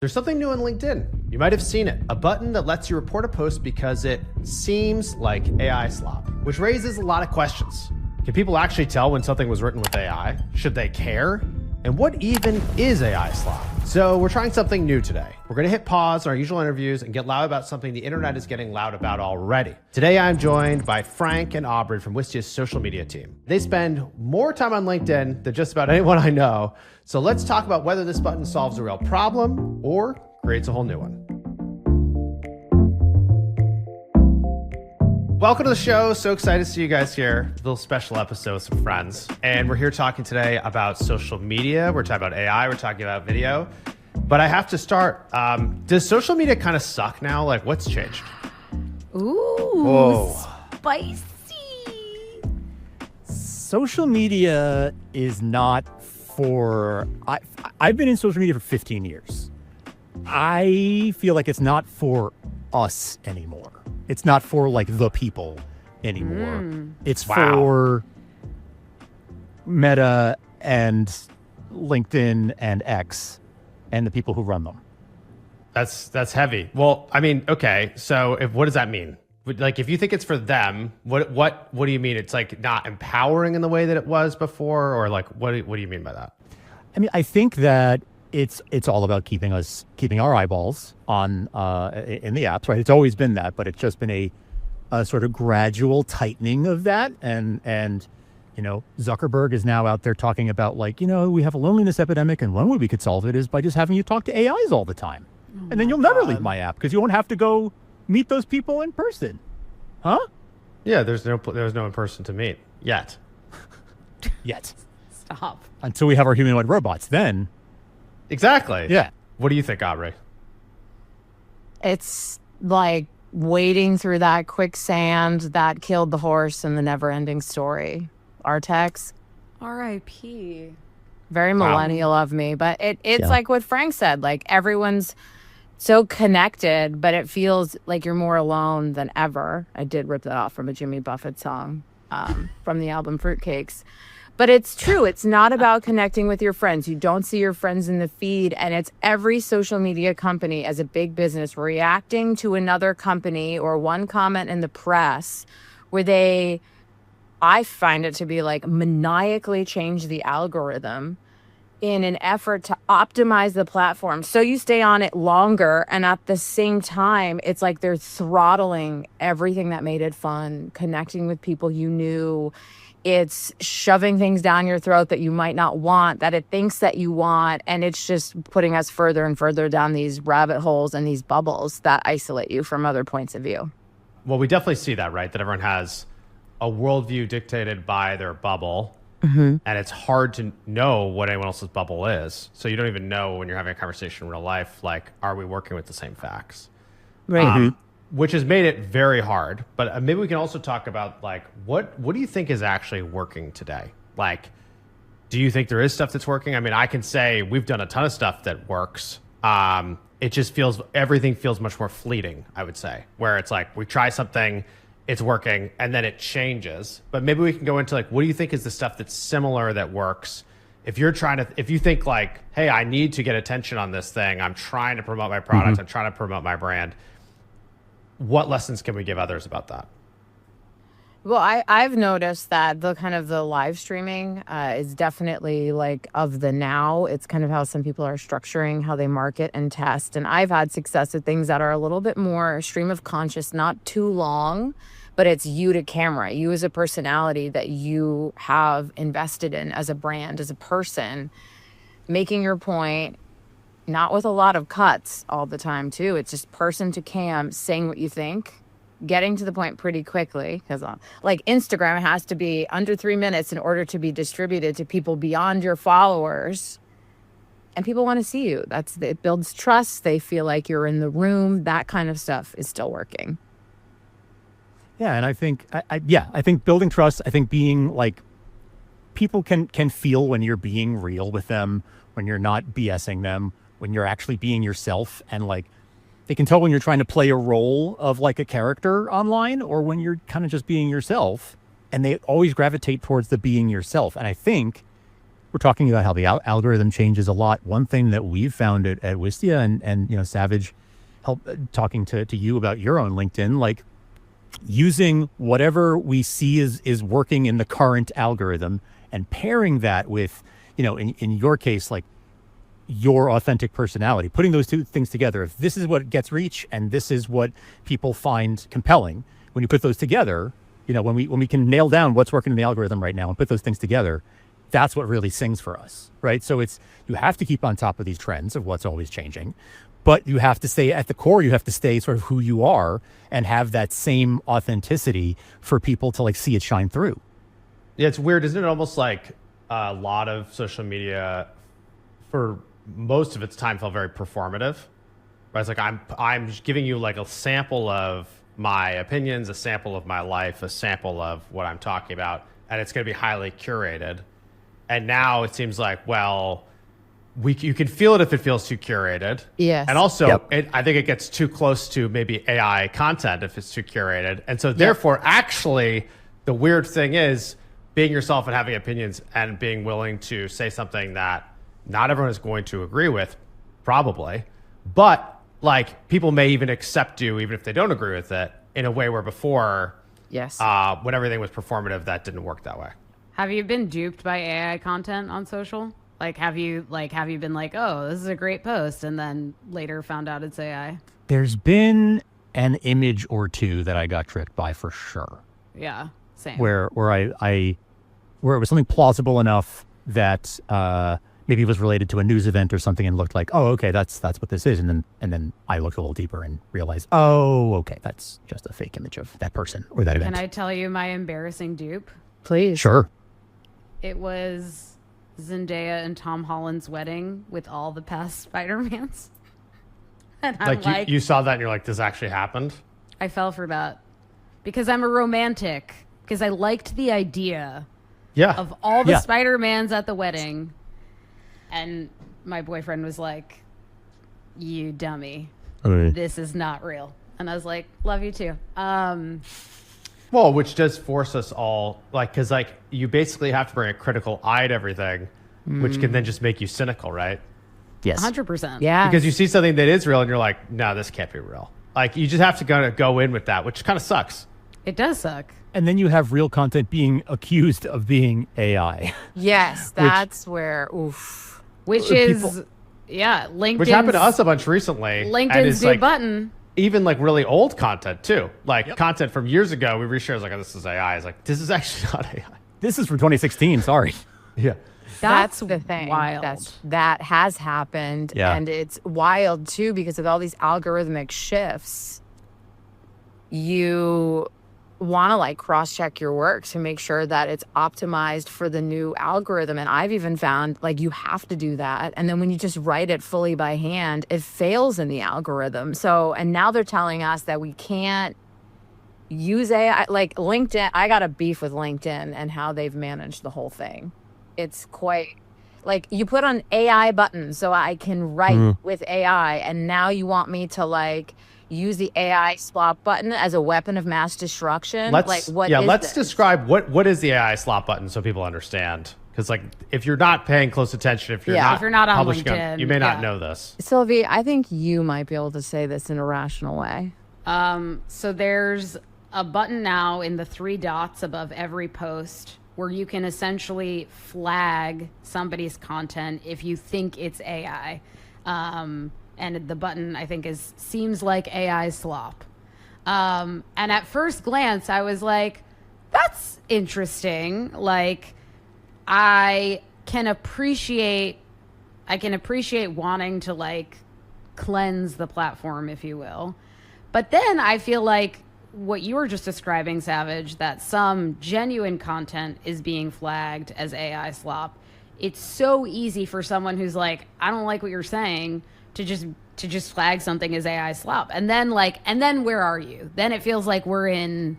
There's something new on LinkedIn. You might have seen it, a button that lets you report a post because it seems like AI slop, which raises a lot of questions. Can people actually tell when something was written with AI? Should they care? And what even is AI slop? So we're trying something new today. We're gonna hit pause on our usual interviews and get loud about something the internet is getting loud about already. Today I'm joined by Frank and Aubrey from Wistia's social media team. They spend more time on LinkedIn than just about anyone I know. So let's talk about whether this button solves a real problem or creates a whole new one. Welcome to the show. So excited to see you guys here. A little special episode with some friends. And we're here talking today about social media. We're talking about AI. We're talking about video. But I have to start. Does social media kind of suck now? Like, what's changed? Ooh, Whoa. Spicy. Social media is not for... I've been in social media for 15 years. I feel like it's not for us anymore. It's not for like the people anymore. It's for Meta and LinkedIn and X and the people who run them. That's heavy. Well, I mean, okay. So what does that mean? Like, if you think it's for them, what do you mean? It's like not empowering in the way that it was before, or like what do you mean by that? I mean, I think that it's all about keeping our eyeballs on in the apps, right? It's always been that, but it's just been a sort of gradual tightening of that. And you know, Zuckerberg is now out there talking about, like, you know, we have a loneliness epidemic, and one way we could solve it is by just having you talk to AIs all the time. And then you'll never leave my app because you won't have to go meet those people in person. Huh? Yeah, there was no in person to meet yet. Stop. Until we have our humanoid robots, then. Exactly. Yeah. What do you think, Aubrey? It's like wading through that quicksand that killed the horse in the never-ending story. Artex. R.I.P. Very millennial of me, but it's like what Frank said. Like, everyone's so connected, but it feels like you're more alone than ever. I did rip that off from a Jimmy Buffett song from the album Fruitcakes. But it's true. It's not about connecting with your friends. You don't see your friends in the feed. And it's every social media company as a big business reacting to another company or one comment in the press where I find it to be like maniacally change the algorithm in an effort to optimize the platform so you stay on it longer. And at the same time, it's like they're throttling everything that made it fun, connecting with people you knew. It's shoving things down your throat that you might not want, that it thinks that you want. And it's just putting us further and further down these rabbit holes and these bubbles that isolate you from other points of view. Well, we definitely see that, right? That everyone has a worldview dictated by their bubble. And it's hard to know what anyone else's bubble is. So you don't even know when you're having a conversation in real life, like, are we working with the same facts? Right. Which has made it very hard. But maybe we can also talk about, like, what do you think is actually working today? Like, do you think there is stuff that's working? I mean, I can say we've done a ton of stuff that works. It just everything feels much more fleeting, I would say, where it's like we try something, it's working, and then it changes. But maybe we can go into, like, what do you think is the stuff that's similar that works? If you think like, hey, I need to get attention on this thing, I'm trying to promote my product, I'm trying to promote my brand, what lessons can we give others about that? Well, I've noticed that the live streaming is definitely like of the now. It's kind of how some people are structuring how they market and test. And I've had success with things that are a little bit more stream of conscious, not too long, but it's you to camera, you as a personality that you have invested in as a brand, as a person, making your point, not with a lot of cuts all the time too. It's just person to cam, saying what you think, getting to the point pretty quickly, because like Instagram has to be under 3 minutes in order to be distributed to people beyond your followers. And people want to see you. It builds trust. They feel like you're in the room. That kind of stuff is still working. Yeah, and I think, I think building trust, I think being like, people can feel when you're being real with them, when you're not BSing them, when you're actually being yourself, and like, they can tell when you're trying to play a role of like a character online or when you're kind of just being yourself, and they always gravitate towards the being yourself. And I think we're talking about how the algorithm changes a lot. One thing that we've found at Wistia and Savage, help talking to you about your own LinkedIn, like using whatever we see is working in the current algorithm and pairing that with, in your case, like your authentic personality, putting those two things together. If this is what gets reach and this is what people find compelling, when you put those together, when we can nail down what's working in the algorithm right now and put those things together, that's what really sings for us, right? So you have to keep on top of these trends of what's always changing, but you have to stay at the core. You have to stay sort of who you are and have that same authenticity for people to like see it shine through. Yeah, it's weird. Isn't it almost like a lot of social media for most of its time felt very performative? Right? It's like I'm just giving you like a sample of my opinions, a sample of my life, a sample of what I'm talking about, and it's going to be highly curated. And now it seems like, well, you can feel it if it feels too curated. Yes. And also, I think it gets too close to maybe AI content if it's too curated. And so therefore, actually, the weird thing is being yourself and having opinions and being willing to say something that not everyone is going to agree with, probably. But like people may even accept you even if they don't agree with it in a way where before, when everything was performative, that didn't work that way. Have you been duped by AI content on social? Have you been like, oh, this is a great post, and then later found out it's AI? There's been an image or two that I got tricked by for sure. Yeah, same. Where it was something plausible enough that maybe it was related to a news event or something and looked like, oh, okay, that's what this is. And then I looked a little deeper and realized, oh, okay, that's just a fake image of that person or that event. Can I tell you my embarrassing dupe? Please. Sure. It was Zendaya and Tom Holland's wedding with all the past Spider-Mans. And I'm like you saw that and you're like, this actually happened? I fell for that because I'm a romantic, because I liked the idea of all the Spider-Mans at the wedding. And my boyfriend was like, you dummy. This is not real. And I was like, love you too. Well, which does force us all, because you basically have to bring a critical eye to everything, which can then just make you cynical, right? Yes. 100%. Yeah. Because you see something that is real and you're like, no, this can't be real. Like, you just have to kind of go in with that, which kind of sucks. It does suck. And then you have real content being accused of being AI. Yes, that's where, oof. Which is, LinkedIn. Which happened to us a bunch recently. LinkedIn's new button. Even really old content too. Content from years ago, we reshare like, oh, this is AI. It's like, this is actually not AI. This is from 2016, sorry. Yeah. That's the thing. Wild. That has happened. Yeah. And it's wild too because of all these algorithmic shifts. You want to cross-check your work to make sure that it's optimized for the new algorithm. And I've even found you have to do that. And then when you just write it fully by hand, it fails in the algorithm. So, and now they're telling us that we can't use AI, like LinkedIn. I got a beef with LinkedIn and how they've managed the whole thing. It's quite you put on AI button so I can write with AI. And now you want me to use the AI Slop button as a weapon of mass destruction. Let's describe what is the AI Slop button so people understand. Because if you're not paying close attention, if you're not on publishing LinkedIn, you may not know this. Sylvie, I think you might be able to say this in a rational way. So there's a button now in the 3 dots above every post where you can essentially flag somebody's content if you think it's AI. And the button, I think, seems like AI Slop. And at first glance, I was like, that's interesting. I can appreciate wanting to cleanse the platform, if you will. But then I feel like what you were just describing, Savage, that some genuine content is being flagged as AI Slop. It's so easy for someone who's like, I don't like what you're saying, to just flag something as AI Slop. And then where are you? Then it feels like we're in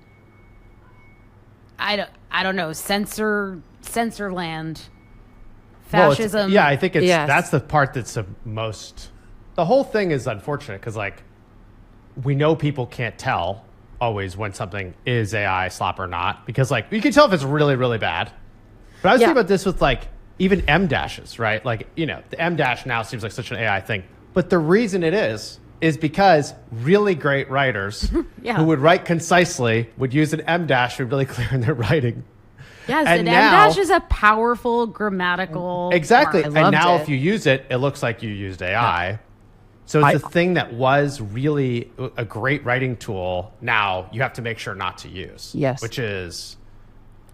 I don't know, censor land. Fascism. I think that's the part that's the most. The whole thing is unfortunate because we know people can't tell always when something is AI Slop or not because you can tell if it's really, really bad. But I was thinking about this with even M dashes, right? Like, you know, the M dash now seems like such an AI thing. But the reason it is because really great writers who would write concisely would use an M dash to be really clear in their writing. Yes, and an now, M dash is a powerful grammatical exactly. mark. And now it. if you use it, it looks like you used AI. So it's a thing that was really a great writing tool. Now you have to make sure not to use. Yes. Which is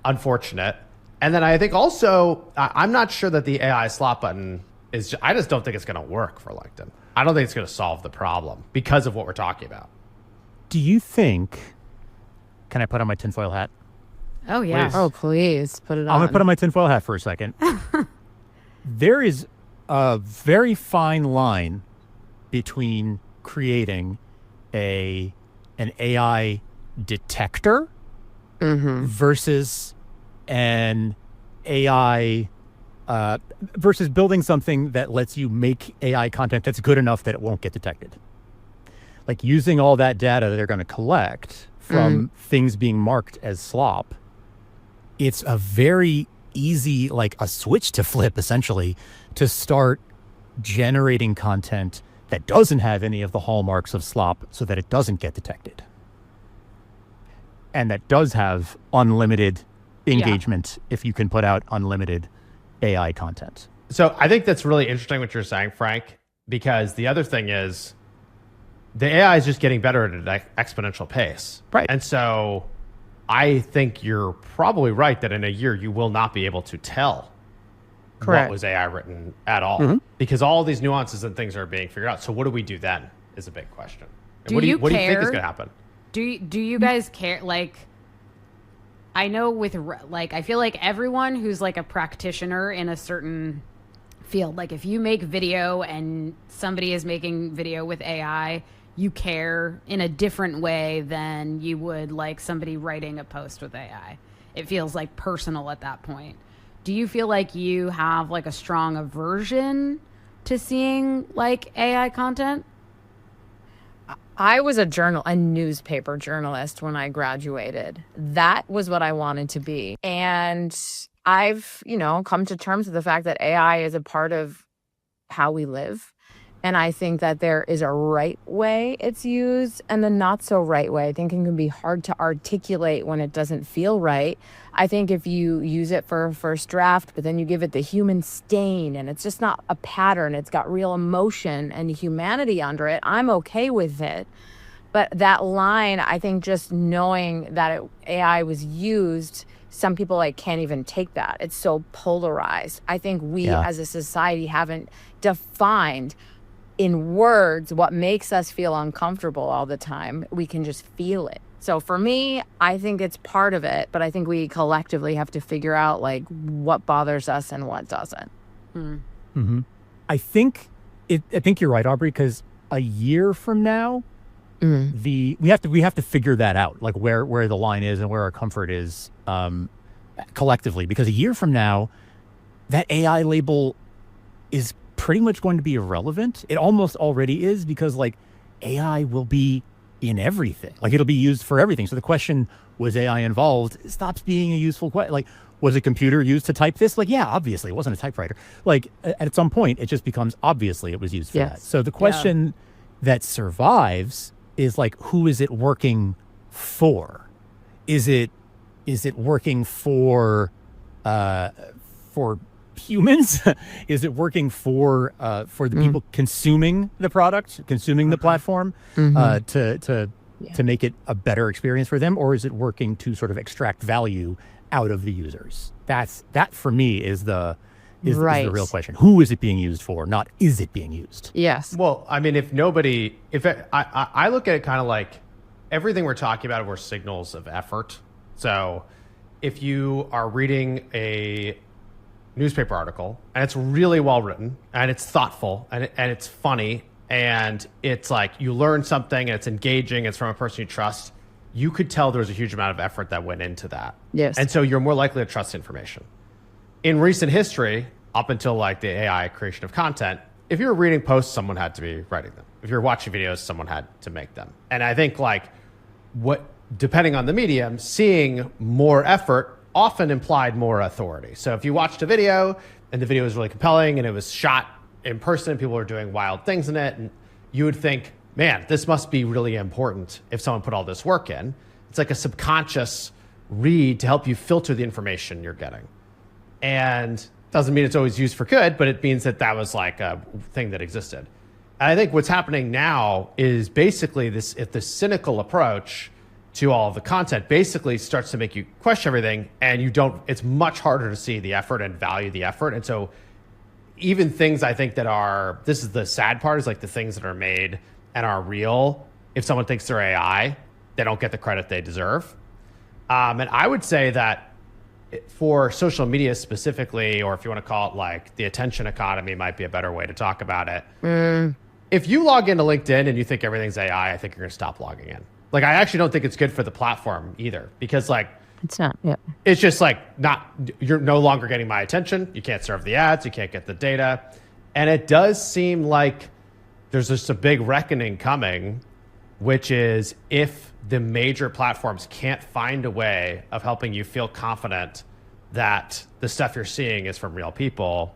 unfortunate. And then I think also, I'm not sure that the AI slot button is, I just don't think it's going to work for LinkedIn. I don't think it's going to solve the problem because of what we're talking about. Do you think, can I put on my tinfoil hat? Oh, yeah. Please. Oh, please put it on. I'm going to put on my tinfoil hat for a second. There is a very fine line between creating an AI detector versus an AI versus building something that lets you make AI content that's good enough that it won't get detected. Like using all that data that they're going to collect from things being marked as slop, it's a very easy, like a switch to flip, essentially, to start generating content that doesn't have any of the hallmarks of slop so that it doesn't get detected. And that does have unlimited engagement if you can put out unlimited AI content. So I think that's really interesting what you're saying, Frank, because the other thing is the AI is just getting better at an exponential pace. Right. And so I think you're probably right that in a year you will not be able to tell Correct. what was AI written at all because all these nuances and things are being figured out. So what do we do then is a big question. And what do you think is going to happen? Do you guys care? Like, I know with like, I feel like everyone who's like a practitioner in a certain field, like if you make video and somebody is making video with AI, you care in a different way than you would like somebody writing a post with AI. It feels like personal at that point. Do you feel like you have like a strong aversion to seeing like AI content? I was a newspaper journalist when I graduated. That was what I wanted to be. And I've, come to terms with the fact that AI is a part of how we live. And I think that there is a right way it's used and a not so right way. I think it can be hard to articulate when it doesn't feel right. I think if you use it for a first draft, but then you give it the human stain and it's just not a pattern, it's got real emotion and humanity under it, I'm okay with it. But that line, I think just knowing that AI was used, some people can't even take that. It's so polarized. I think we as a society haven't defined in words what makes us feel uncomfortable all the time. We can just feel it. So for me, I think it's part of it, but I think we collectively have to figure out what bothers us and what doesn't. I think you're right, Aubrey, because a year from now, we have to figure that out, like where the line is and where our comfort is collectively. Because a year from now, that AI label is pretty much going to be irrelevant. It almost already is, because AI will be in everything. It'll be used for everything. So the question, was AI involved, stops being a useful question. Was a computer used to type this? Yeah, obviously it wasn't a typewriter. At some point, it just becomes obviously it was used for that. So the question that survives is who is it working for? Is it working for humans? Is it working for the people consuming the product, consuming the platform, to make it a better experience for them, or is it working to sort of extract value out of the users? That for me is the real question. Who is it being used for? Not is it being used? Yes. Well, I mean, I look at it kind of like everything we're talking about were signals of effort. So if you are reading a newspaper article and it's really well written and it's thoughtful and it's funny and it's you learn something and it's engaging, it's from a person you trust, you could tell there was a huge amount of effort that went into that. Yes. And so you're more likely to trust information. In recent history, up until the AI creation of content, if you were reading posts, someone had to be writing them. If you're watching videos, someone had to make them. And I think depending on the medium, seeing more effort often implied more authority. So if you watched a video and the video was really compelling, and it was shot in person. People were doing wild things in it, and you would think, man, this must be really important if someone put all this work in. It's like a subconscious read to help you filter the information you're getting. And doesn't mean it's always used for good, but it means that that was like a thing that existed. And I think what's happening now is basically this cynical approach to all of the content basically starts to make you question everything, and it's much harder to see the effort and value the effort. And so even things I think this is the sad part, is like the things that are made and are real, if someone thinks they're AI, they don't get the credit they deserve. And I would say that for social media specifically, or if you want to call it like the attention economy might be a better way to talk about it. If you log into LinkedIn and you think everything's AI, I think you're going to stop logging in. Like, I actually don't think it's good for the platform either, because like, it's not, yeah. It's just like you're no longer getting my attention. You can't serve the ads. You can't get the data. And it does seem like there's just a big reckoning coming, which is if the major platforms can't find a way of helping you feel confident that the stuff you're seeing is from real people,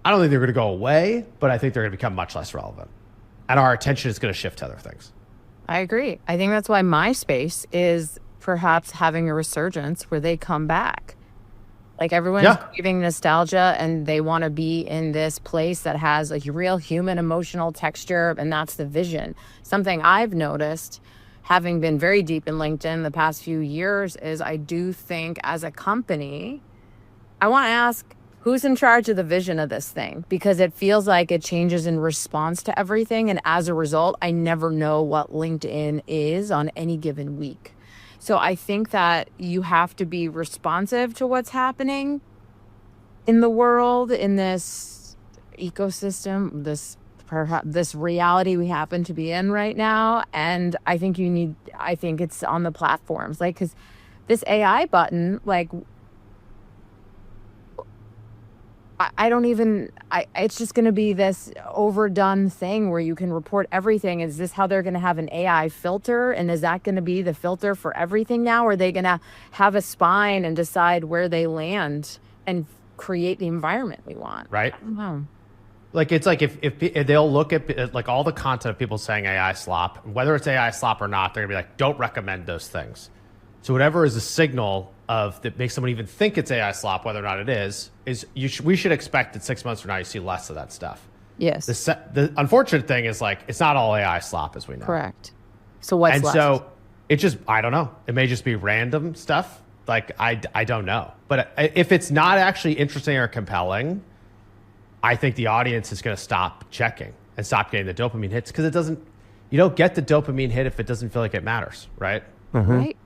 I don't think they're going to go away, but I think they're going to become much less relevant. And our attention is going to shift to other things. I agree. I think that's why MySpace is perhaps having a resurgence where they come back. Like, everyone's craving nostalgia, and they want to be in this place that has like real human emotional texture, and that's the vision. Something I've noticed, having been very deep in LinkedIn the past few years, is I do think as a company, I want to ask, who's in charge of the vision of this thing? Because it feels like it changes in response to everything. And as a result, I never know what LinkedIn is on any given week. So I think that you have to be responsive to what's happening in the world, in this ecosystem, this reality we happen to be in right now. And I think it's on the platforms, like, because this AI button, like, it's just going to be this overdone thing where you can report everything. Is this how they're going to have an AI filter? And is that going to be the filter for everything now? Or are they going to have a spine and decide where they land and create the environment we want? Right. I don't know. Like, it's like if they'll look at like all the content of people saying AI slop, whether it's AI slop or not, they're going to be like, don't recommend those things. So whatever is a signal that makes someone even think it's AI slop, whether or not it is we should expect that 6 months from now you see less of that stuff. Yes. The unfortunate thing is, like, it's not all AI slop, as we know. Correct. So what's left? So it just, I don't know. It may just be random stuff. Like, I don't know. But if it's not actually interesting or compelling, I think the audience is going to stop checking and stop getting the dopamine hits, because you don't get the dopamine hit if it doesn't feel like it matters, right? Mm-hmm. Right.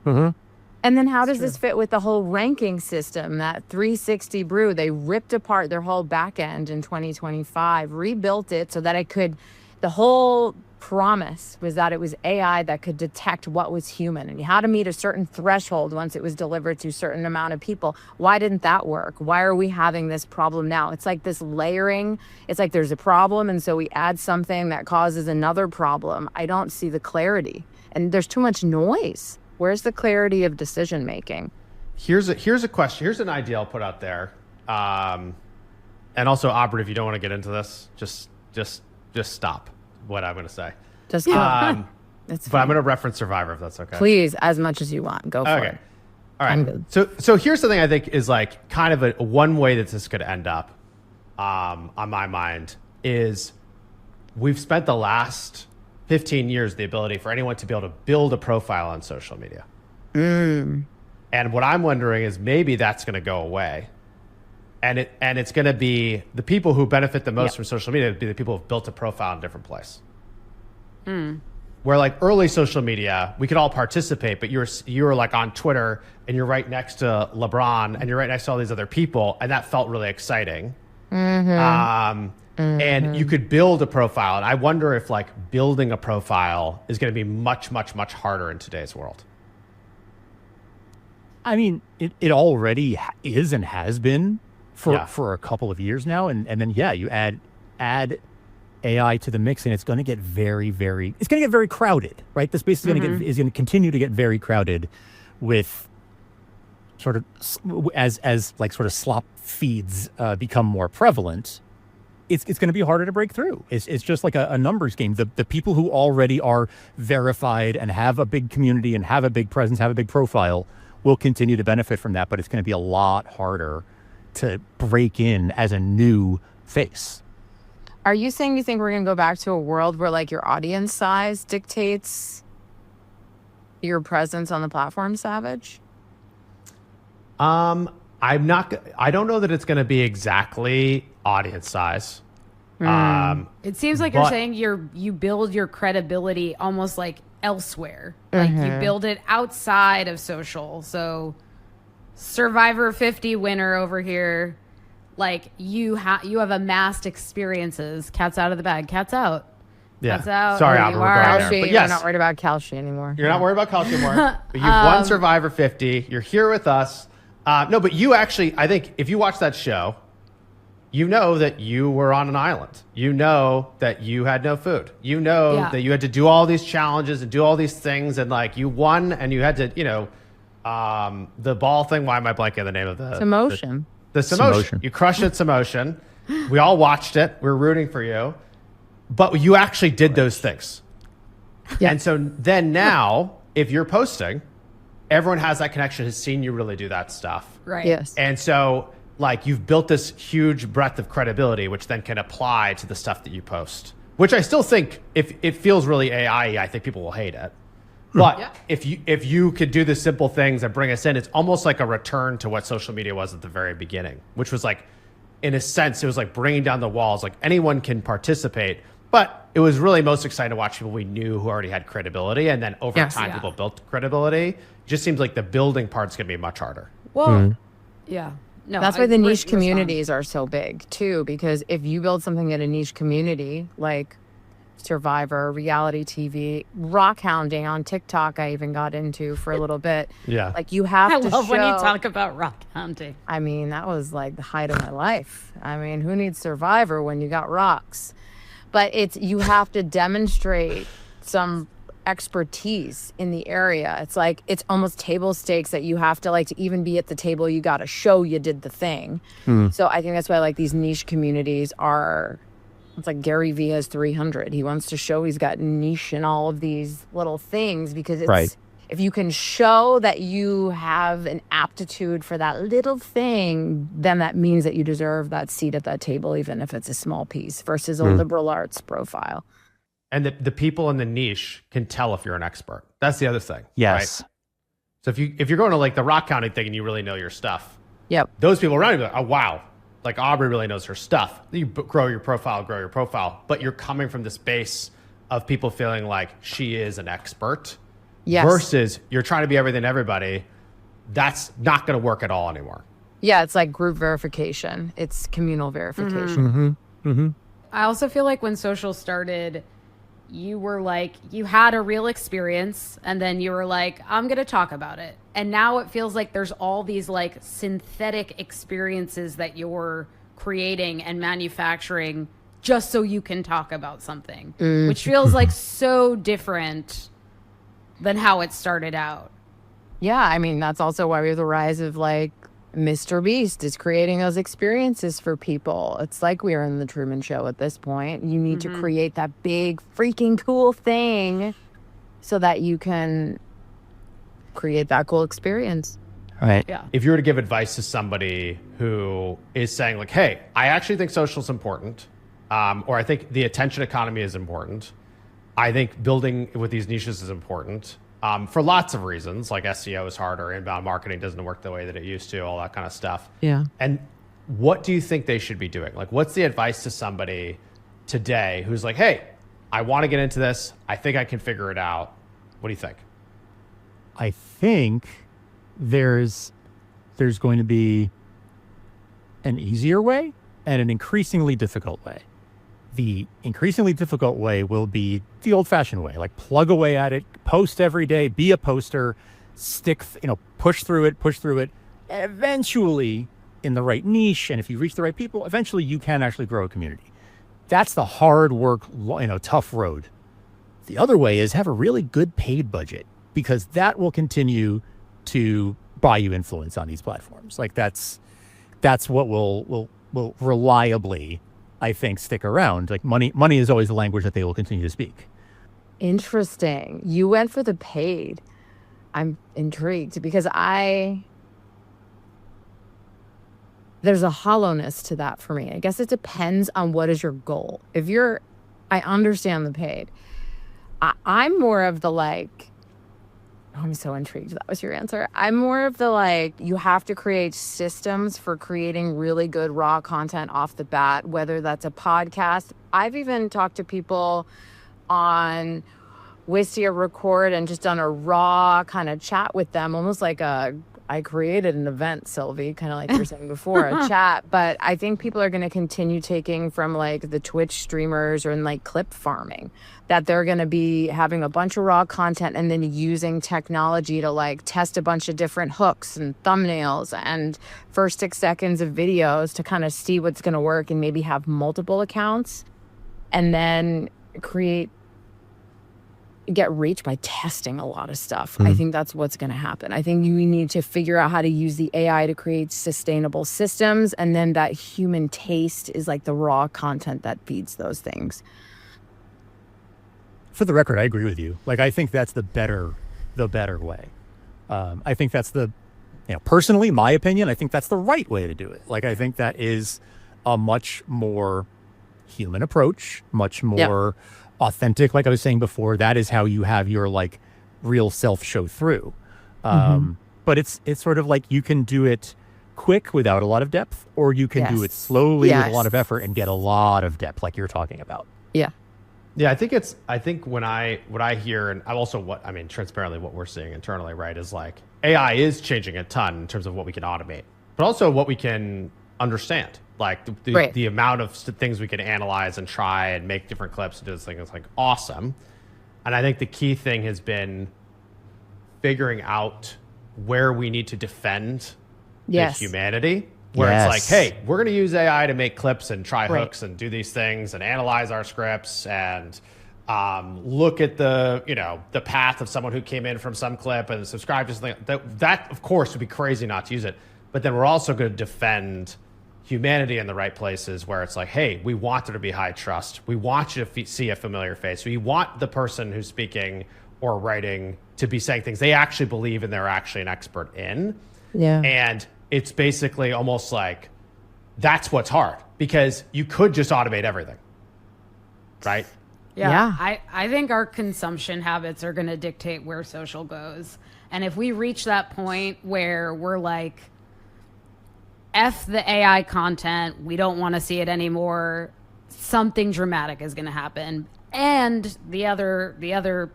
Mm-hmm. And then how does this fit with the whole ranking system? That 360 Brew, they ripped apart their whole back end in 2025, rebuilt it so that the whole promise was that it was AI that could detect what was human. And you had to meet a certain threshold once it was delivered to a certain amount of people. Why didn't that work? Why are we having this problem now? It's like this layering. It's like there's a problem, and so we add something that causes another problem. I don't see the clarity. And there's too much noise. Where's the clarity of decision making? Here's a question. Here's an idea I'll put out there. And also, Aubrey, if you don't want to get into this, just stop what I'm going to say. Just go. But I'm going to reference Survivor, if that's okay. Please, as much as you want. Go for it. All right. So here's the thing I think is like kind of a one way that this could end up, on my mind, is we've spent the last 15 years the ability for anyone to be able to build a profile on social media. And what I'm wondering is maybe that's going to go away. And it's going to be the people who benefit the most from social media would be the people who've built a profile in a different place. Where, like, early social media, we could all participate, but you were like on Twitter and you're right next to LeBron and you're right next to all these other people, and that felt really exciting. And you could build a profile. And I wonder if, like, building a profile is going to be much, much, much harder in today's world. I mean, it already is and has been for a couple of years now. And then, you add AI to the mix, and it's going to get very crowded, right? The space is going to continue to get very crowded with sort of as like sort of slop feeds become more prevalent, it's going to be harder to break through. It's just like a numbers game. The people who already are verified and have a big community and have a big presence, have a big profile, will continue to benefit from that. But it's going to be a lot harder to break in as a new face. Are you saying you think we're going to go back to a world where like your audience size dictates your presence on the platform, Savage? I don't know that it's going to be exactly audience size. It seems like you're saying you build your credibility almost like elsewhere. Like you build it outside of social. So Survivor 50 winner over here, like you have amassed experiences. Cat's out of the bag. Cat's out. Yeah. Cat's out. Sorry, Albert, we're going there. But You're not worried about Kalshi anymore. You're not worried about Kalshi anymore. But you've won Survivor 50. You're here with us. No, but you actually, I think if you watch that show, you know that you were on an island. You know that you had no food. You know that you had to do all these challenges and do all these things. And like you won and you had to, the ball thing. Why am I blanking on the name of the? Samotion. The Samotion. You crushed it, Samotion. We all watched it. We're rooting for you. But you actually did those things. Yeah. And so then now, if you're posting, everyone has that connection, has seen you really do that stuff. Right. Yes. And so like you've built this huge breadth of credibility, which then can apply to the stuff that you post, which I still think if it feels really AI, I think people will hate it. But if you could do the simple things that bring us in, it's almost like a return to what social media was at the very beginning, which was like, in a sense, it was like bringing down the walls. Like anyone can participate, but it was really most exciting to watch people we knew who already had credibility. And then over time, people built credibility. It just seems like the building part's going to be much harder. Well, yeah. No, that's why the niche communities are so big too, because if you build something in a niche community like Survivor, reality TV, rock hounding on TikTok, I even got into for a little bit. Yeah. Like you have to show. I love when you talk about rock hounding. I mean, that was like the height of my life. I mean, who needs Survivor when you got rocks? But you have to demonstrate some expertise in the area. It's like, it's almost table stakes that you have to like to even be at the table, you got to show you did the thing. So I think that's why like these niche communities are, it's like Gary Vee has 300. He wants to show he's got niche in all of these little things because it's, if you can show that you have an aptitude for that little thing, then that means that you deserve that seat at that table, even if it's a small piece versus a liberal arts profile. And the people in the niche can tell if you're an expert. That's the other thing. Yes. Right? So if you're going to like the rock counting thing and you really know your stuff, yep, those people around you are like, oh, wow. Like Aubrey really knows her stuff. You grow your profile, but you're coming from this base of people feeling like she is an expert. Yes. Versus you're trying to be everything to everybody. That's not going to work at all anymore. Yeah, it's like group verification. It's communal verification. I also feel like when social started, you were like, you had a real experience and then you were like, I'm going to talk about it. And now it feels like there's all these like synthetic experiences that you're creating and manufacturing just so you can talk about something, which feels like so different than how it started out. Yeah, I mean, that's also why we have the rise of like Mr. Beast is creating those experiences for people. It's like we're in the Truman Show at this point. You need to create that big freaking cool thing so that you can create that cool experience. Right. Yeah. If you were to give advice to somebody who is saying like, hey, I actually think social is important, or I think the attention economy is important. I think building with these niches is important for lots of reasons, like SEO is harder, inbound marketing doesn't work the way that it used to, all that kind of stuff. Yeah. And what do you think they should be doing? Like, what's the advice to somebody today who's like, hey, I want to get into this. I think I can figure it out. What do you think? I think there's going to be an easier way and an increasingly difficult way. The increasingly difficult way will be the old-fashioned way, like plug away at it, post every day, be a poster, push through it, and eventually in the right niche. And if you reach the right people, eventually you can actually grow a community. That's the hard work, tough road. The other way is have a really good paid budget, because that will continue to buy you influence on these platforms. Like that's what will reliably, I think, stick around. Like money is always the language that they will continue to speak. Interesting. You went for the paid. I'm intrigued because there's a hollowness to that for me. I guess it depends on what is your goal. I understand the paid. I'm more of the like, I'm so intrigued. That was your answer. I'm more of the like, you have to create systems for creating really good raw content off the bat, whether that's a podcast. I've even talked to people on Wistia Record and just done a raw kind of chat with them, almost like I created an event, Sylvie, kind of like you were saying before, a chat. But I think people are going to continue taking from like the Twitch streamers or in like clip farming, that they're going to be having a bunch of raw content and then using technology to like test a bunch of different hooks and thumbnails and first 6 seconds of videos to kind of see what's going to work and maybe have multiple accounts and then get reach by testing a lot of stuff. I think that's what's going to happen. I think you need to figure out how to use the AI to create sustainable systems, and then that human taste is like the raw content that feeds those things. For the record, I agree with you. Like, I think that's the better way. I think that's personally, my opinion, I think that's the right way to do it. Like, I think that is a much more human approach, much more authentic. Like I was saying before, that is how you have your like real self show through. But it's sort of like you can do it quick without a lot of depth, or you can do it slowly with a lot of effort and get a lot of depth, like you're talking about. Yeah, I think what I hear, and transparently what we're seeing internally, right, is like AI is changing a ton in terms of what we can automate, but also what we can understand. Like the amount of things we can analyze and try and make different clips and do this thing is like awesome. And I think the key thing has been figuring out where we need to defend the humanity. Where it's like, hey, we're going to use AI to make clips and try hooks and do these things and analyze our scripts and look at the path of someone who came in from some clip and subscribe to something. That of course would be crazy not to use it. But then we're also going to defend humanity in the right places where it's like, hey, we want there to be high trust. We want you to see a familiar face. We want the person who's speaking or writing to be saying things they actually believe and they're actually an expert in. Yeah. And it's basically almost like that's what's hard, because you could just automate everything, right? Yeah. I think our consumption habits are going to dictate where social goes. And if we reach that point where we're like, F the AI content, we don't want to see it anymore, something dramatic is going to happen. And the other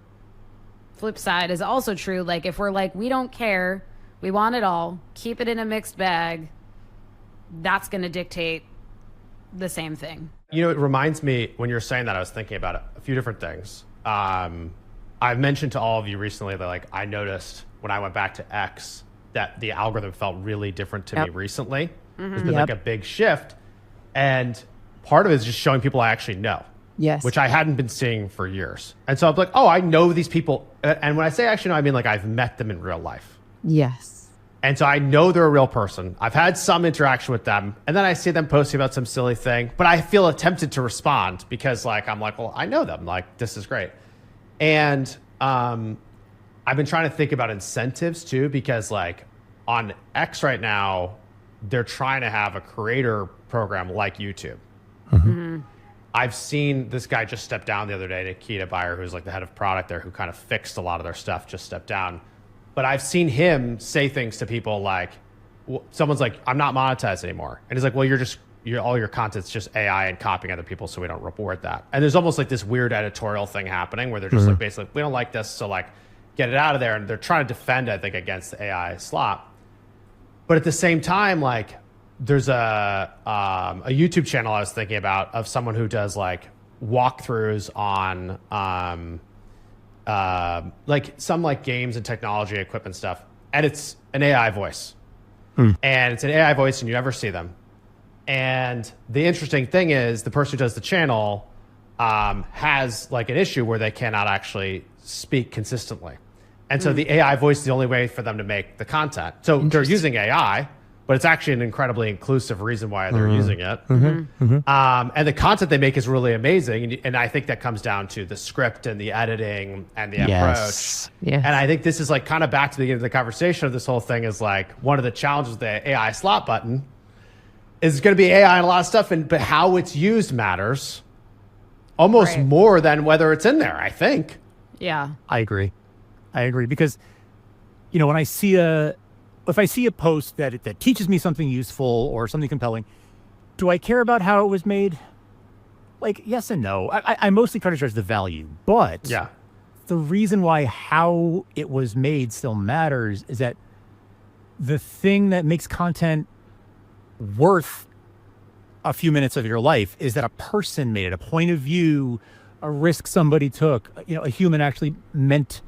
flip side is also true. Like, if we're like, we don't care, we want it all, keep it in a mixed bag, that's going to dictate the same thing. You know, it reminds me, when you're saying that, I was thinking about a few different things. I've mentioned to all of you recently that, like, I noticed when I went back to X that the algorithm felt really different to me recently. There's been like a big shift. And part of it is just showing people I actually know. Yes. Which I hadn't been seeing for years. And so I'm like, oh, I know these people. And when I say actually know, I mean like I've met them in real life. Yes. And so I know they're a real person. I've had some interaction with them. And then I see them posting about some silly thing. But I feel tempted to respond because like I'm like, well, I know them. Like, this is great. And I've been trying to think about incentives too, because like on X right now, they're trying to have a creator program like YouTube. I've seen this guy just step down the other day, Nikita Beyer, who's like the head of product there, who kind of fixed a lot of their stuff, just stepped down. But I've seen him say things to people like, someone's like, I'm not monetized anymore. And he's like, well, all your content's just AI and copying other people, so we don't reward that. And there's almost like this weird editorial thing happening where they're just like, basically, we don't like this, so like, get it out of there. And they're trying to defend, I think, against the AI slop. But at the same time, like, there's a YouTube channel I was thinking about of someone who does like walkthroughs on like some like games and technology equipment stuff, and it's an AI voice, and it's an AI voice, and you never see them. And the interesting thing is, the person who does the channel has like an issue where they cannot actually speak consistently. And so the AI voice is the only way for them to make the content. So they're using AI, but it's actually an incredibly inclusive reason why they're using it. And the content they make is really amazing. And I think that comes down to the script and the editing and the approach. Yes. And I think this is like kind of back to the beginning of the conversation of this whole thing is like one of the challenges of the AI slot button is going to be AI and a lot of stuff, but how it's used matters almost more than whether it's in there, I think. Yeah. I agree because, when if I see a post that teaches me something useful or something compelling, do I care about how it was made? Like, yes and no. I mostly try to judge the value, but the reason why how it was made still matters is that the thing that makes content worth a few minutes of your life is that a person made it, a point of view, a risk somebody took, a human actually meant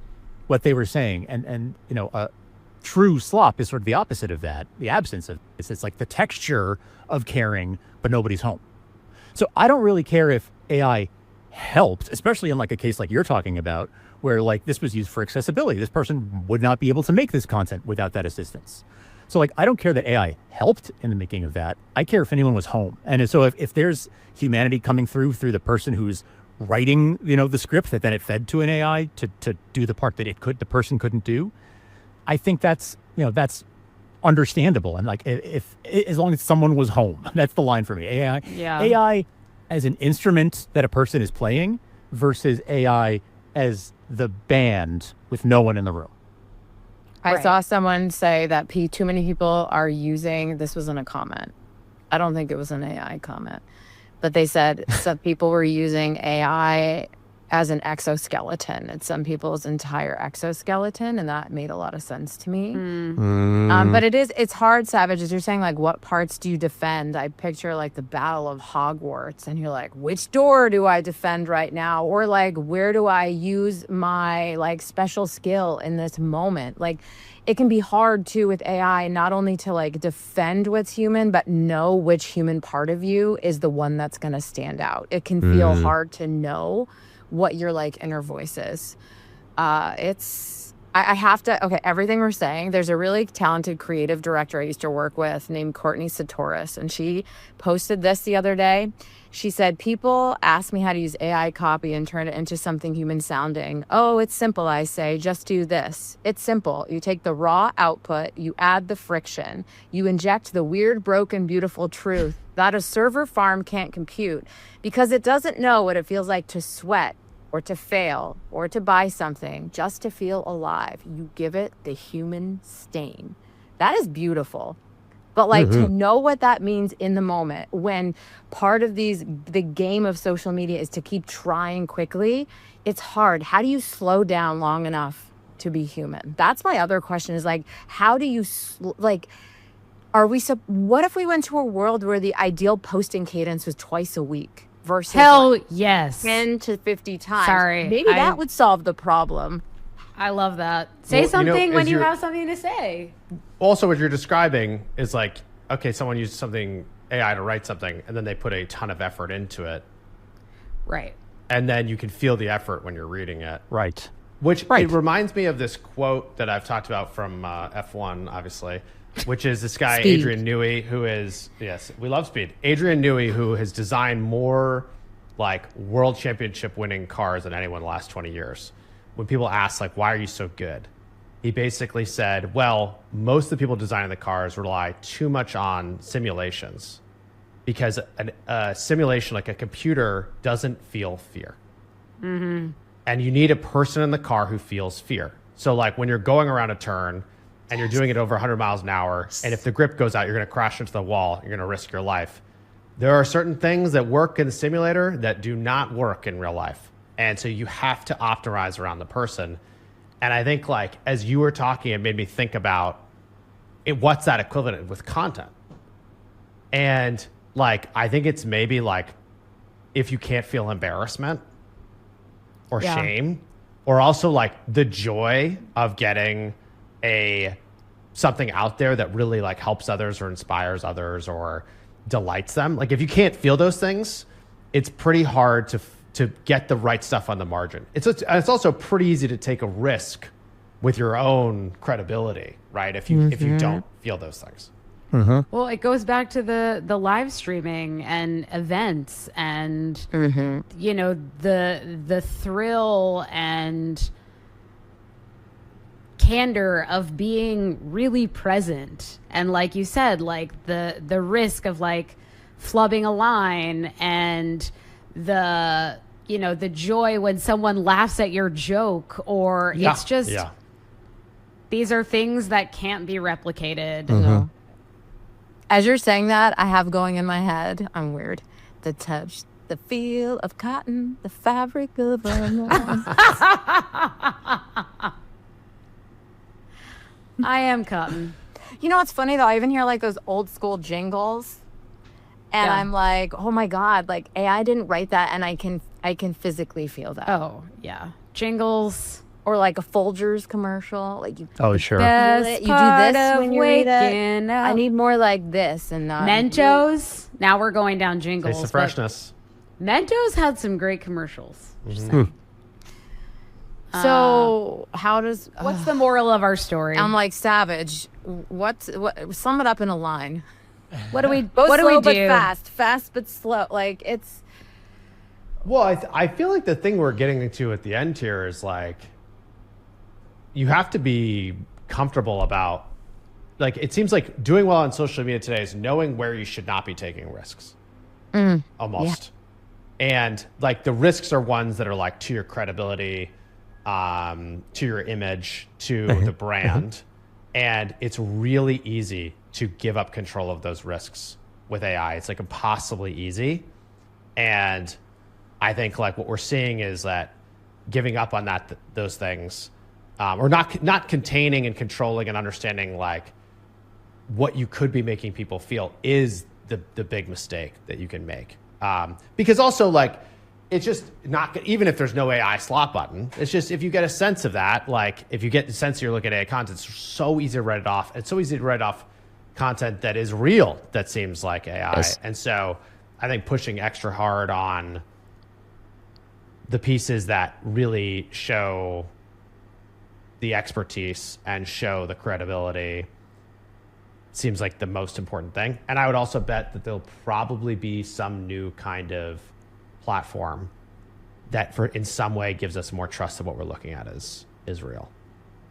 what they were saying. And true slop is sort of the opposite of that, the absence of this. It's like the texture of caring, but nobody's home. So I don't really care if AI helped, especially in like a case like you're talking about, where like this was used for accessibility. This person would not be able to make this content without that assistance. So like, I don't care that AI helped in the making of that. I care if anyone was home. And so if there's humanity coming through the person who's writing, the script that then it fed to an AI to do the part that the person couldn't do, I think that's understandable. And like, if as long as someone was home, that's the line for me. AI as an instrument that a person is playing versus AI as the band with no one in the room. I saw someone say that too many people are using, this wasn't a comment. I don't think it was an AI comment, but they said some people were using AI as an exoskeleton. It's some people's entire exoskeleton, and that made a lot of sense to me. But it's hard, Savage, as you're saying, like, what parts do you defend? I picture like the Battle of Hogwarts, and you're like, which door do I defend right now? Or like, where do I use my like special skill in this moment? Like, it can be hard too with AI, not only to like defend what's human, but know which human part of you is the one that's going to stand out. It can feel hard to know what your like inner voice is. I have to, okay, everything we're saying, there's a really talented creative director I used to work with named Courtney Satoris, and she posted this the other day. She said, people ask me how to use AI copy and turn it into something human sounding. Oh, it's simple, I say, just do this. It's simple. You take the raw output, you add the friction, you inject the weird, broken, beautiful truth that a server farm can't compute because it doesn't know what it feels like to sweat or to fail or to buy something just to feel alive. You give it the human stain. That is beautiful. But like to know what that means in the moment when part of the game of social media is to keep trying quickly, it's hard. How do you slow down long enough to be human? That's my other question is like, how do you what if we went to a world where the ideal posting cadence was twice a week versus Hell yes. 10 to 50 times? Sorry. Maybe that would solve the problem. I love that. Say something when you have something to say. Also, what you're describing is like, okay, someone used something, AI to write something, and then they put a ton of effort into it. Right. And then you can feel the effort when you're reading it. Right. It reminds me of this quote that I've talked about from F1, obviously, which is this guy, Speed. Adrian Newey, who is, yes, we love speed. Adrian Newey, who has designed more like world championship winning cars than anyone in the last 20 years. When people ask, like, why are you so good? He basically said, well, most of the people designing the cars rely too much on simulations because a simulation, like a computer, doesn't feel fear. And you need a person in the car who feels fear. So like when you're going around a turn and you're doing it over 100 miles an hour, and if the grip goes out, you're going to crash into the wall, you're going to risk your life. There are certain things that work in the simulator that do not work in real life. And so you have to optimize around the person. And I think like, as you were talking, it made me think about what's that equivalent with content? And like, I think it's maybe like, if you can't feel embarrassment or shame, or also like the joy of getting something out there that really like helps others or inspires others or delights them. Like if you can't feel those things, it's pretty hard to get the right stuff on the margin. It's also pretty easy to take a risk with your own credibility, right? If you don't feel those things. Well, it goes back to the live streaming and events and you know, the thrill and candor of being really present, and like you said, like the risk of like flubbing a line, and the, you know, the joy when someone laughs at your joke, or it's just these are things that can't be replicated. As you're saying that, I have going in my head, I'm weird, the touch, the feel of cotton, the fabric of romance. I am cotton. You know what's funny though? I even hear like those old school jingles, and I'm like, oh my god, like AI didn't write that, and I can physically feel that. Oh yeah, jingles. Or like a Folgers commercial, like you. Oh sure. Feel it. You do this when you read it. I need more like this and not Mentos. Now we're going down jingles. Taste the freshness. Mentos had some great commercials. So how does what's the moral of our story? I'm like, Savage. What? Sum it up in a line. What do we? Go what slow do we do? But fast but slow. Like it's. Well, I feel like the thing we're getting into at the end here is like, you have to be comfortable about, like, it seems like doing well on social media today is knowing where you should not be taking risks. Almost. And like the risks are ones that are like to your credibility, to your image, to the brand. And it's really easy to give up control of those risks with AI. It's like impossibly easy. And I think like what we're seeing is that giving up on those things, or not containing and controlling and understanding like what you could be making people feel is the big mistake that you can make. Because also like, it's just not, even if there's no AI slot button, it's just, if you get a sense of that, like if you get the sense you're looking at AI content, it's so easy to write it off. It's so easy to write off content that is real, that seems like AI. Yes. And so I think pushing extra hard on the pieces that really show the expertise and show the credibility seems like the most important thing. And I would also bet that there'll probably be some new kind of platform that in some way gives us more trust that what we're looking at is real.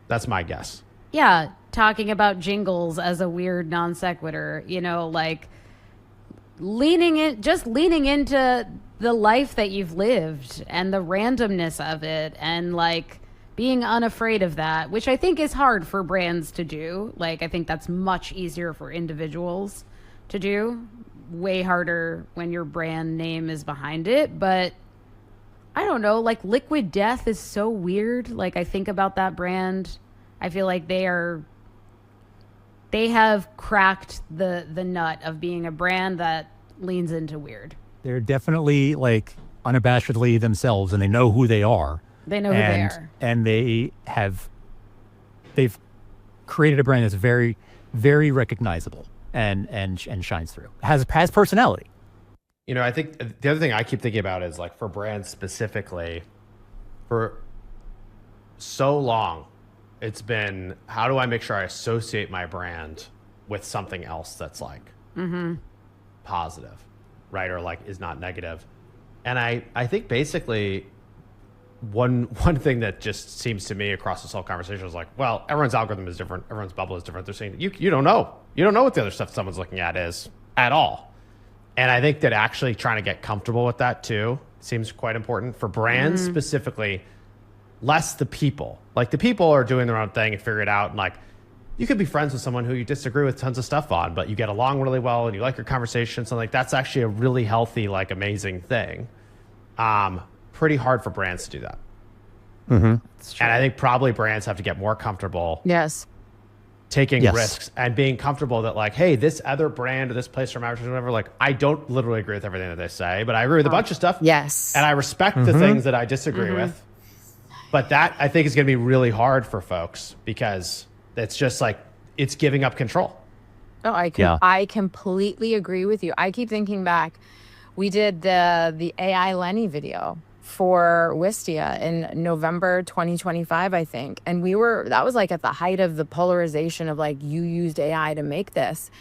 That's my guess. Yeah, talking about jingles as a weird non sequitur, you know, like leaning into the life that you've lived and the randomness of it, and like being unafraid of that, which I think is hard for brands to do. Like, I think that's much easier for individuals to do. Way harder when your brand name is behind it. But I don't know, like Liquid Death is so weird. Like, I think about that brand. I feel like they have cracked the nut of being a brand that leans into weird. They're definitely like unabashedly themselves, and they know who they are. They know who they are. And they've created a brand that's very, very recognizable and shines through. Has personality. You know, I think the other thing I keep thinking about is like for brands specifically, for so long, it's been, how do I make sure I associate my brand with something else that's like positive, right? Or like is not negative. And I think basically one thing that just seems to me across this whole conversation is like, well, everyone's algorithm is different. Everyone's bubble is different. They're saying you don't know. You don't know what the other stuff someone's looking at is at all. And I think that actually trying to get comfortable with that too seems quite important for brands specifically, less the people. Like the people are doing their own thing and figure it out. And like, you could be friends with someone who you disagree with tons of stuff on, but you get along really well and you like your conversation. So like, that's actually a really healthy, like amazing thing. Pretty hard for brands to do that. And I think probably brands have to get more comfortable taking risks and being comfortable that like, hey, this other brand or this place from advertising or whatever, like I don't literally agree with everything that they say, but I agree with a bunch of stuff. Yes. And I respect the things that I disagree with. But that I think is going to be really hard for folks because it's just like, it's giving up control. Oh, I completely agree with you. I keep thinking back. We did the AI Lenny video for Wistia in November 2025, I think. And that was like at the height of the polarization of like, you used AI to make this.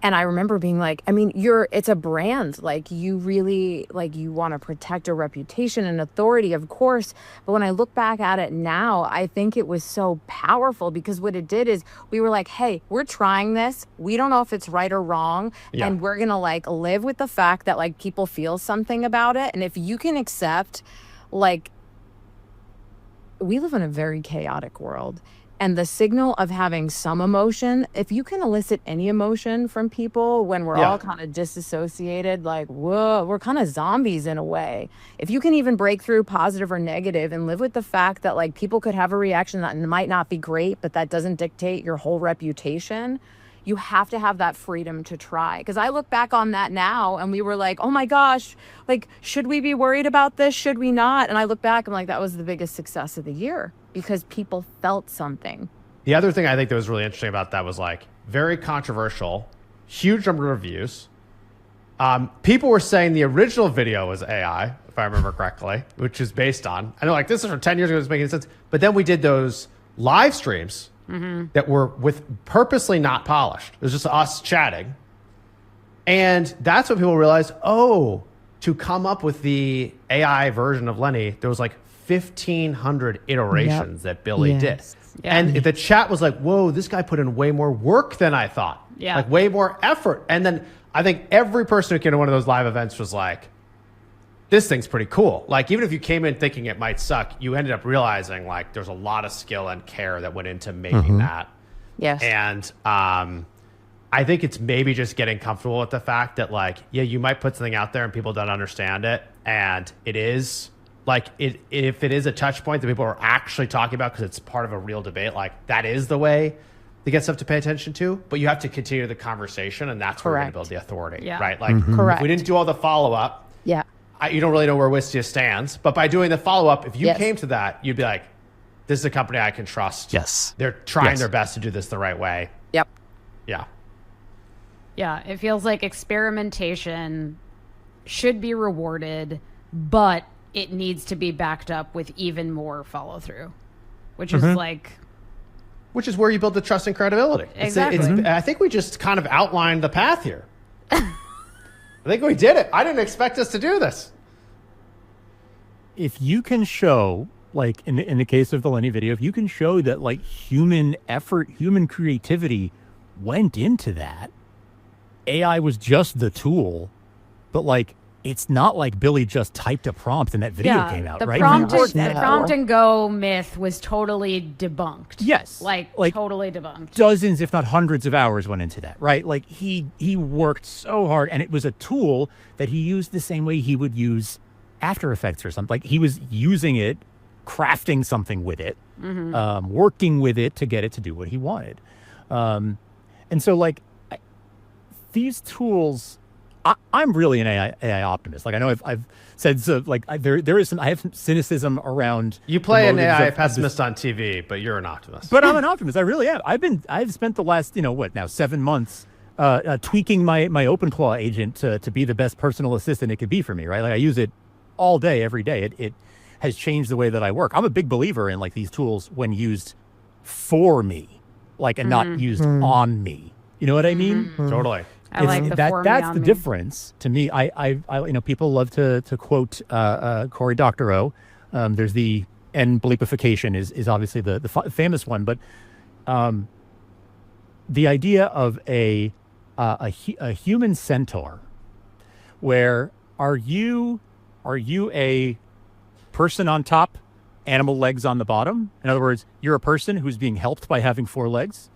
And I remember being like, I mean, it's a brand. Like, you really, like, you want to protect a reputation and authority, of course. But when I look back at it now, I think it was so powerful because what it did is we were like, hey, we're trying this. We don't know if it's right or wrong. Yeah. And we're going to like live with the fact that like people feel something about it. And if you can accept, like, we live in a very chaotic world. And the signal of having some emotion, if you can elicit any emotion from people when we're all kind of disassociated, like, whoa, we're kind of zombies in a way. If you can even break through positive or negative and live with the fact that like people could have a reaction that might not be great, but that doesn't dictate your whole reputation, you have to have that freedom to try. Because I look back on that now and we were like, oh my gosh, like, should we be worried about this? Should we not? And I look back and I'm like, that was the biggest success of the year because people felt something. The other thing I think that was really interesting about that was like very controversial, huge number of views. People were saying the original video was AI, if I remember correctly, which is based on, I know like this is from 10 years ago, it's making sense. But then we did those live streams that were purposely not polished. It was just us chatting. And that's what people realized, oh, to come up with the AI version of Lenny, there was like 1,500 iterations that Billy did. Yeah. And the chat was like, whoa, this guy put in way more work than I thought. Yeah. Like way more effort. And then I think every person who came to one of those live events was like, this thing's pretty cool. Like, even if you came in thinking it might suck, you ended up realizing like there's a lot of skill and care that went into making that. Yes. And I think it's maybe just getting comfortable with the fact that like, yeah, you might put something out there and people don't understand it. And it is like, if it is a touch point that people are actually talking about because it's part of a real debate, like that is the way to get stuff to pay attention to. But you have to continue the conversation, and that's where we're going to build the authority, right? Like, Correct. if we didn't do all the follow-up, Yeah. you don't really know where Wistia stands. But by doing the follow-up, if you came to that, you'd be like, this is a company I can trust. Yes. They're trying their best to do this the right way. Yep. Yeah. Yeah, it feels like experimentation should be rewarded, but it needs to be backed up with even more follow through, which is like... Which is where you build the trust and credibility. Exactly. I think we just kind of outlined the path here. I think we did it. I didn't expect us to do this. If you can show, like in the case of the Lenny video, if you can show that like human effort, human creativity went into that, AI was just the tool, but like it's not like Billy just typed a prompt and that video came out, the right? Prompt and go myth was totally debunked. Yes. Like totally debunked. Dozens, if not hundreds of hours went into that, right? Like he worked so hard, and it was a tool that he used the same way he would use After Effects or something. Like he was using it, crafting something with it, working with it to get it to do what he wanted. And so like these tools, I'm really an AI optimist. Like I know I've said so. Like there is some. I have some cynicism around. You play an AI of pessimist on TV, but you're an optimist. But I'm an optimist. I really am. I've spent the last 7 months tweaking my OpenClaw agent to be the best personal assistant it could be for me. Right. Like I use it all day, every day. It has changed the way that I work. I'm a big believer in like these tools when used for me, like and not used on me. You know what I mean? Totally. I like the for me that's on the me. difference to me. I people love to quote Cory Doctorow. There's the and bleepification is obviously the famous one, but the idea of a human centaur, where are you a person on top, animal legs on the bottom? In other words, you're a person who's being helped by having 4 legs,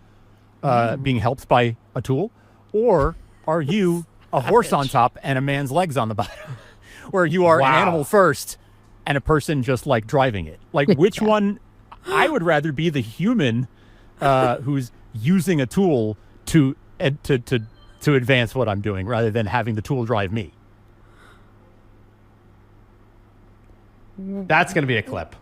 being helped by a tool, or are you a horse on top and a man's legs on the bottom, where you are an animal first and a person just like driving it? Like which one? I would rather be the human who's using a tool to advance what I'm doing rather than having the tool drive me. That's going to be a clip.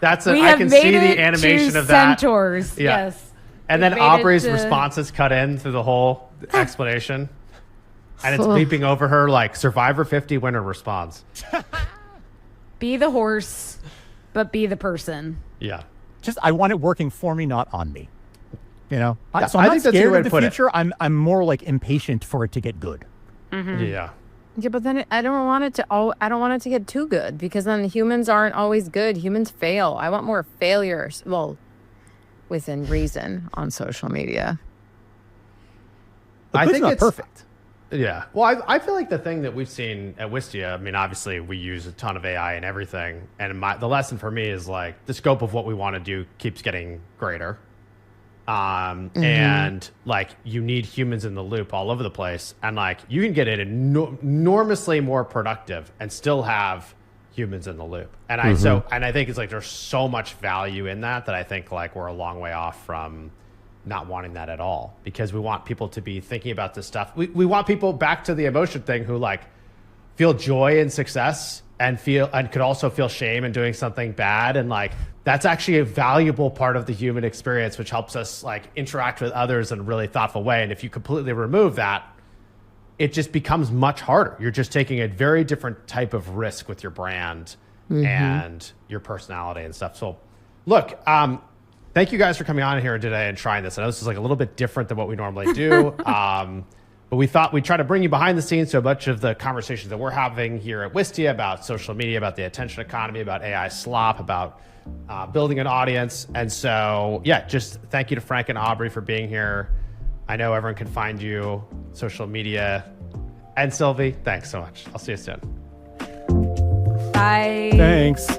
That's I can see the animation of that. Centaurs. Yeah. Yes. And then Aubrey's responses cut in through the whole explanation. And it's beeping over her like Survivor 50 winner response. Be the horse, but be the person. Yeah. Just I want it working for me, not on me. You know, Yeah, so I'm I not think that's a good scared way of to the put it. future. I'm more like impatient for it to get good. Yeah. Yeah, but then I don't want it to. I don't want it to get too good because then humans aren't always good. Humans fail. I want more failures. Well, within reason on social media. But I good's think not it's perfect. Yeah. Well, I feel like the thing that we've seen at Wistia, I mean, obviously we use a ton of AI and everything. And the lesson for me is like the scope of what we want to do keeps getting greater. And like you need humans in the loop all over the place. And like you can get it enormously more productive and still have humans in the loop. And I think it's like there's so much value in that I think like we're a long way off from not wanting that at all, because we want people to be thinking about this stuff. We want people back to the emotion thing who like feel joy in success and could also feel shame in doing something bad. And like, that's actually a valuable part of the human experience, which helps us like interact with others in a really thoughtful way. And if you completely remove that, it just becomes much harder. You're just taking a very different type of risk with your brand and your personality and stuff. So look, thank you guys for coming on here today and trying this. I know this is like a little bit different than what we normally do. But we thought we'd try to bring you behind the scenes so much of the conversations that we're having here at Wistia about social media, about the attention economy, about AI slop, about building an audience. And so, yeah, just thank you to Frank and Aubrey for being here. I know everyone can find you, social media. And Sylvie, thanks so much. I'll see you soon. Bye. Thanks.